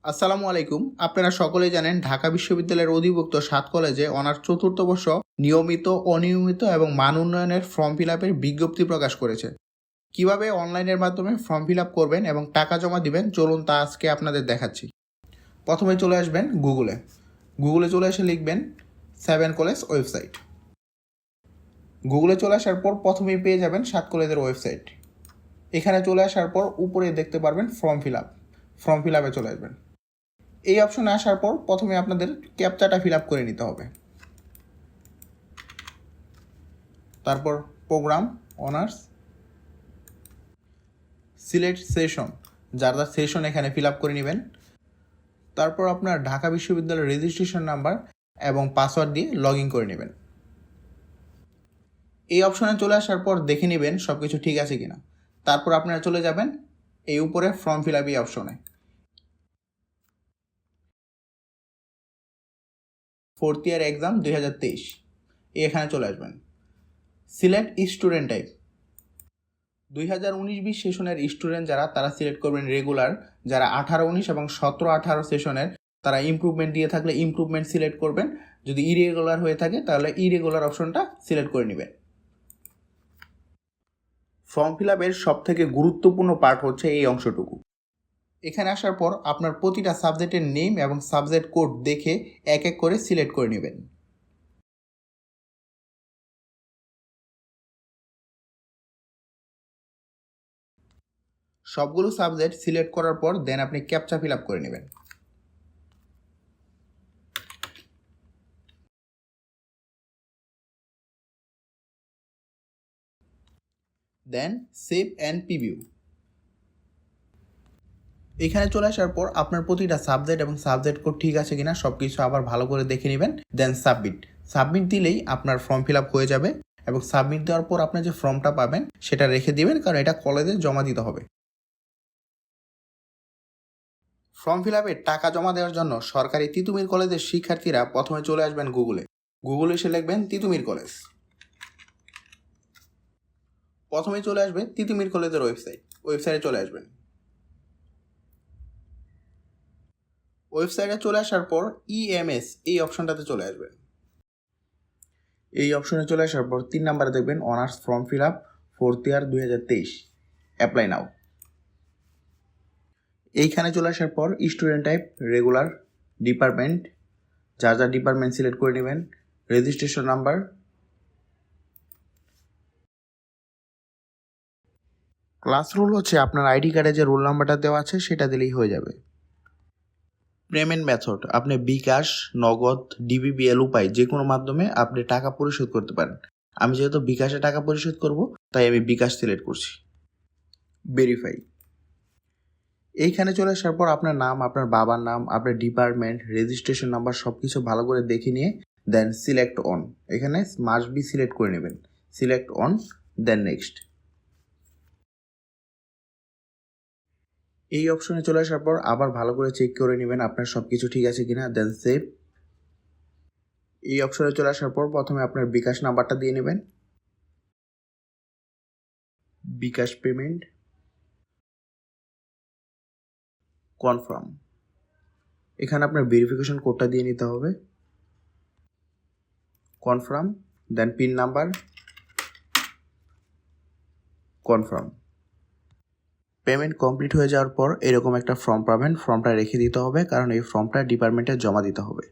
আসসালামু আলাইকুম। আপনারা সকলেই জানেন ঢাকা বিশ্ববিদ্যালয়ের অধিভুক্ত ৭ কলেজে অনার্স চতুর্থ বর্ষ নিয়মিত, অনিয়মিত এবং মান উন্নয়নের ফর্ম ফিল আপের বিজ্ঞপ্তি প্রকাশ করেছে। কিভাবে অনলাইনের মাধ্যমে ফর্ম ফিল আপ করবেন এবং টাকা জমা দিবেন, চলুন তা আজকে আপনাদের দেখাচ্ছি। প্রথমে চলে আসবেন গুগলে চলে এসে লিখবেন 7 কলেজ ওয়েবসাইট। গুগলে চলে আসার পর প্রথমেই পেয়ে যাবেন ৭ কলেজের ওয়েবসাইট। এখানে চলে আসার পর উপরে দেখতে পারবেন ফর্ম ফিল আপে চলে আসবেন। এই অপশনে আসার পর প্রথমে আপনাদের ক্যাপচাটা ফিল আপ করে নিতে হবে। তারপর প্রোগ্রাম, অনার্স, সিলেক্ট সেশন, যার সেশন এখানে ফিল আপ করে নেবেন। তারপর আপনার ঢাকা বিশ্ববিদ্যালয়ের রেজিস্ট্রেশন নাম্বার এবং পাসওয়ার্ড দিয়ে লগ ইন করে নেবেন। এই অপশনে চলে আসার পর দেখে নেবেন সব কিছু ঠিক আছে কিনা। তারপর আপনারা চলে যাবেন এই উপরে ফর্ম ফিল আপ অপশনে, 4th ইয়ার এক্সাম 2023 এখানে চলে আসবেন। সিলেক্ট স্টুডেন্ট টাইপ, 2019-20 সেশনের স্টুডেন্ট যারা তারা সিলেক্ট করবেন রেগুলার, যারা 18-19 এবং 17-18 সেশনের তারা ইমপ্রুভমেন্ট দিয়ে থাকলে ইমপ্রুভমেন্ট সিলেক্ট করবেন, যদি ইরেগুলার হয়ে থাকে তাহলে ইরেগুলার অপশনটা সিলেক্ট করে নেবেন। ফর্ম ফিল আপের সব থেকে গুরুত্বপূর্ণ পার্ট হচ্ছে এই অংশটুকু। এখানে আসার পর আপনার প্রতিটা সাবজেক্টের নেম এবং সাবজেক্ট কোড দেখে এক এক করে সিলেক্ট করে নেবেন। সবগুলো সাবজেক্ট সিলেক্ট করার পর দেন আপনি ক্যাপচা ফিল আপ করে নেবেন। দেন সেভ অ্যান্ড প্রিভিউ। এখানে চলে আসার পর আপনার প্রতিটা সাবজেক্ট এবং সাবজেক্ট কোড ঠিক আছে কিনা সব কিছু আবার ভালো করে দেখে নেবেন। দেন সাবমিট দিলেই আপনার ফর্ম ফিল আপ হয়ে যাবে এবং সাবমিট দেওয়ার পর আপনি যে ফর্মটা পাবেন সেটা রেখে দিবেন, কারণ এটা কলেজে জমা দিতে হবে। ফর্ম ফিল আপে টাকা জমা দেওয়ার জন্য সরকারি তিতুমির কলেজের শিক্ষার্থীরা প্রথমে চলে আসবেন গুগলে এসে লিখবেন তিতুমির কলেজ। প্রথমে চলে আসবে তিতুমির কলেজের ওয়েবসাইটে চলে আসবেন। ওয়েবসাইটে চলে আসার পর ইএমএস এই অপশনটাতে চলে আসবেন। এই অপশনে চলে আসার পর 3 নম্বরে দেখবেন honours form fill up 4th ইয়ার 2023 অ্যাপ্লাই নাও। এইখানে চলে আসার পর স্টুডেন্ট টাইপ রেগুলার, ডিপার্টমেন্ট, যা ডিপার্টমেন্ট সিলেক্ট করে নেবেন, রেজিস্ট্রেশন নাম্বার, ক্লাস রুল হচ্ছে আপনার আইডি কার্ডে যে রোল নাম্বারটা দেওয়া আছে সেটা দিলেই হয়ে যাবে। পেমেন্ট মেথড আপনি বিকাশ, নগদ, ডিবিবিএল উপায় যে কোনো মাধ্যমে আপনি টাকা পরিশোধ করতে পারেন। আমি যেহেতু বিকাশে টাকা পরিশোধ করব তাই আমি বিকাশ সিলেক্ট করছি। ভেরিফাই। এইখানে চলে আসার পর আপনার নাম, আপনার বাবার নাম, আপনার ডিপার্টমেন্ট, রেজিস্ট্রেশন নাম্বার সব কিছু ভালো করে দেখে নিয়ে দেন সিলেক্ট অন, এখানে মাস্ট বি সিলেক্ট করে নেবেন। Select on, then next. এই অপশনে চলে আসার পর আবার ভালো করে চেক করে নেবেন আপনার সব কিছু ঠিক আছে কিনা, দেন সেভ। এই অপশনে চলে আসার পর প্রথমে আপনার বিকাশ নাম্বারটা দিয়ে নেবেন, বিকাশ পেমেন্ট, কনফার্ম। এখানে আপনার ভেরিফিকেশন কোডটা দিয়ে নিতে হবে, confirm, then PIN number, confirm. Payment complete হয়ে যাওয়ার পর এরকম একটা ফর্ম পাবেন, ফর্মটা রেখে দিতে হবে কারণ এই ফর্মটা ডিপার্টমেন্টে জমা দিতে হবে।